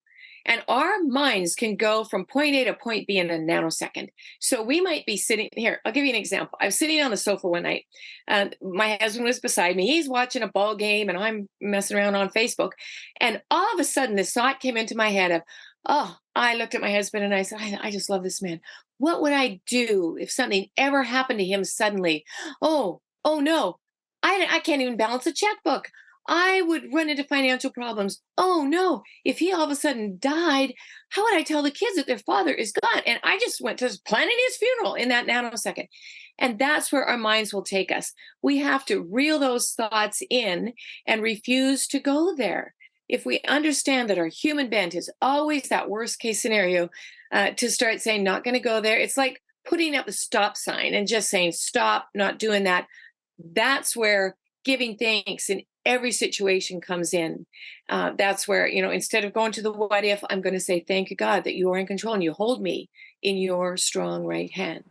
And our minds can go from point A to point B in a nanosecond. So we might be sitting here. I'll give you an example. I was sitting on the sofa one night. My husband was beside me. He's watching a ball game and I'm messing around on Facebook. And all of a sudden, this thought came into my head of, oh, I looked at my husband and I said, I just love this man. What would I do if something ever happened to him suddenly? Oh no, I can't even balance a checkbook. I would run into financial problems. Oh no, if he all of a sudden died, how would I tell the kids that their father is gone? And I just went to planning his funeral in that nanosecond. And that's where our minds will take us. We have to reel those thoughts in and refuse to go there. If we understand that our human bent is always that worst case scenario, to start saying, not going to go there, it's like putting up a stop sign and just saying, stop, not doing that. That's where giving thanks in every situation comes in. That's where, instead of going to the what if, I'm going to say, thank you, God, that you are in control and you hold me in your strong right hand.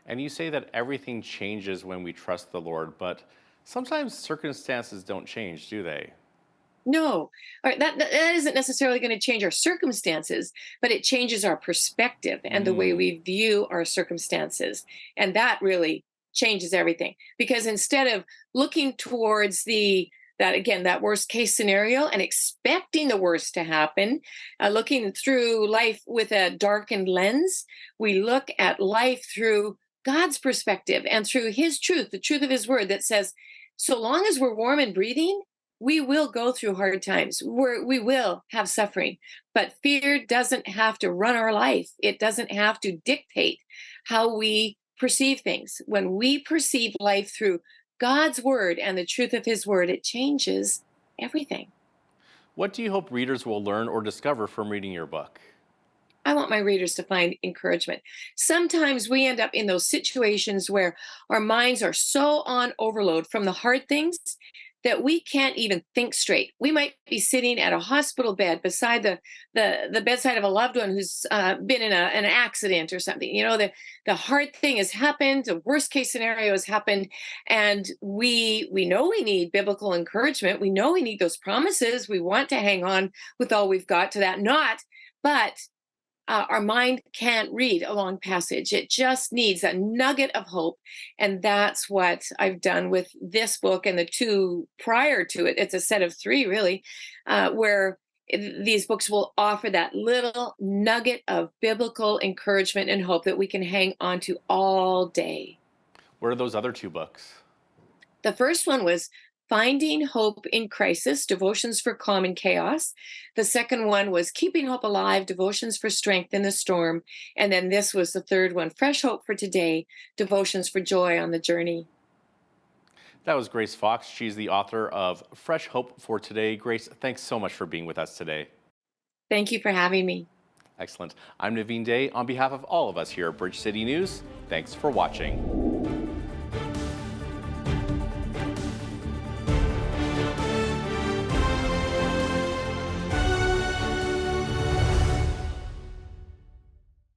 And you say that everything changes when we trust the Lord, but sometimes circumstances don't change, do they? No, all right, that isn't necessarily going to change our circumstances, but it changes our perspective and the way we view our circumstances. And that really changes everything. Because instead of looking towards that worst case scenario and expecting the worst to happen, looking through life with a darkened lens, we look at life through God's perspective and through his truth, the truth of his word that says, so long as we're warm and breathing, we will go through hard times. We will have suffering, but fear doesn't have to run our life. It doesn't have to dictate how we perceive things. When we perceive life through God's word and the truth of his word, it changes everything. What do you hope readers will learn or discover from reading your book? I want my readers to find encouragement. Sometimes we end up in those situations where our minds are so on overload from the hard things that we can't even think straight. We might be sitting at a hospital bed beside the bedside of a loved one who's been in an accident or something. You know, the hard thing has happened, the worst case scenario has happened, and we know we need biblical encouragement. We know we need those promises. We want to hang on with all we've got to that knot, but our mind can't read a long passage. It just needs a nugget of hope. And that's what I've done with this book and the two prior to it. It's a set of three, really, where these books will offer that little nugget of biblical encouragement and hope that we can hang on to all day. What are those other two books? The first one was Finding Hope in Crisis, Devotions for Calm and Chaos. The second one was Keeping Hope Alive, Devotions for Strength in the Storm. And then this was the third one, Fresh Hope for Today, Devotions for Joy on the Journey. That was Grace Fox. She's the author of Fresh Hope for Today. Grace, thanks so much for being with us today. Thank you for having me. Excellent. I'm Naveen Day. On behalf of all of us here at Bridge City News, thanks for watching.